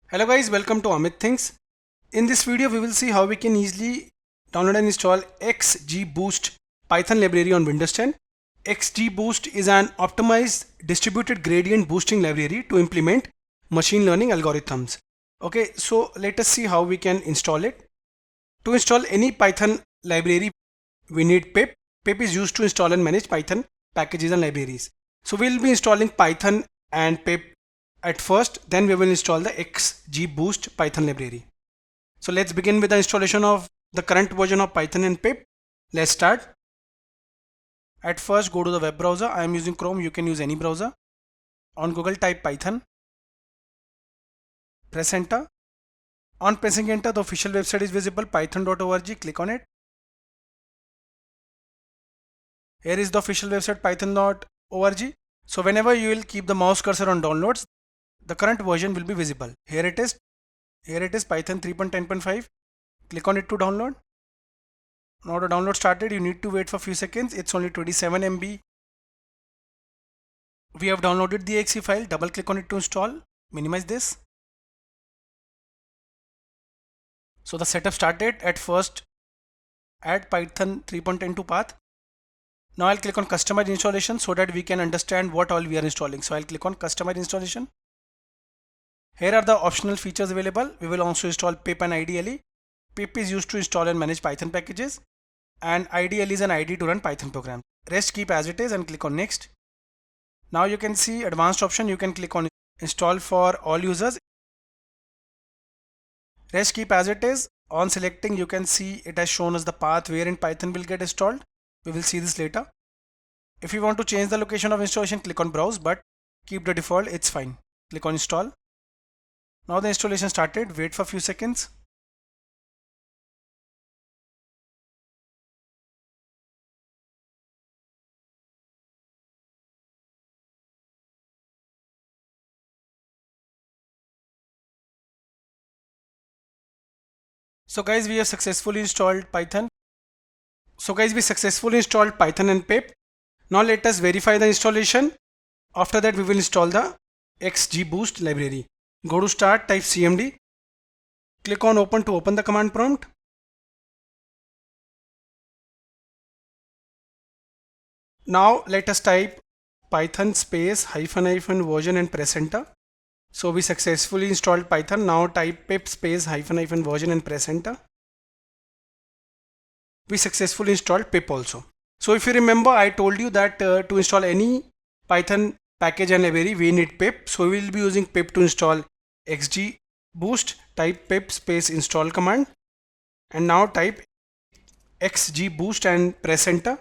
Hello guys, welcome to Amit Thinks. In this video we will see how we can easily download and install XGBoost Python library on Windows 10. XGBoost is an optimized distributed gradient boosting library to implement machine learning algorithms. Okay, so let us see how we can install it. To install any Python library we need pip. Pip is used to install and manage Python packages and libraries. So we'll be installing Python and pip at first, then we will install the XGBoost Python library. So let's begin with the installation of the current version of Python and pip. Let's start. At first, go to the web browser. I am using Chrome, you can use any browser. On Google, type Python. Press enter. On pressing enter, the official website is visible, python.org. Click on it. Here is the official website, python.org. So whenever you will keep the mouse cursor on downloads, the current version will be visible. Here it is Python 3.10.5. Click on it to download. Now the download started, you need to wait for a few seconds. It's only 27 MB. We have downloaded the exe file. Double click on it to install. Minimize this. So the setup started. At first, add Python 3.10 to path. Now I'll click on customize installation so that we can understand what all we are installing. So I'll click on customize installation. Here are the optional features available. We will also install pip and IDLE. Pip is used to install and manage Python packages, and IDLE is an ID to run Python programs. Rest keep as it is and click on next. Now you can see advanced option. You can click on install for all users. Rest keep as it is. On selecting, you can see it has shown us the path wherein Python will get installed. We will see this later. If you want to change the location of installation, click on browse, but keep the default, it's fine. Click on install. Now the installation started. Wait for a few seconds. So guys, we have successfully installed Python. And pip. Now let us verify the installation. After that, we will install the XGBoost library. Go to start, type cmd. Click on open to open the command prompt. Now let us type Python space -- version and press enter. So we successfully installed Python. Now type pip space -- version and press enter. We successfully installed pip also. So if you remember, I told you that to install any Python package and library we need pip. So we will be using pip to install XGBoost. Type pip space install command and now type XGBoost and press enter.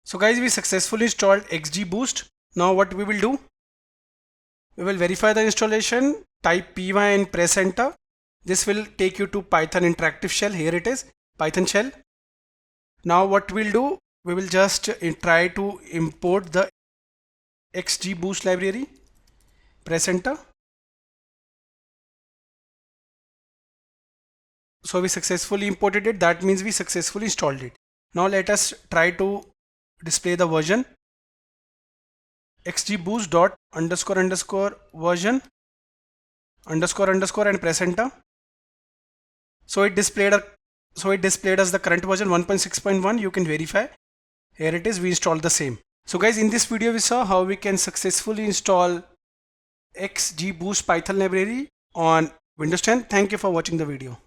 So guys, we successfully installed XGBoost. Now what we will do? We will verify the installation, type py and press enter. This will take you to Python interactive shell. Here it is, Python shell. Now what we'll do, we will just try to import the XGBoost library. Press enter. So we successfully imported it. That means we successfully installed it. Now let us try to display the version. XGBoost dot _ version _ and press enter. So it displayed us the current version 1.6.1. You can verify. Here it is, we installed the same. So guys, in this video we saw how we can successfully install XGBoost Python library on Windows 10. Thank you for watching the video.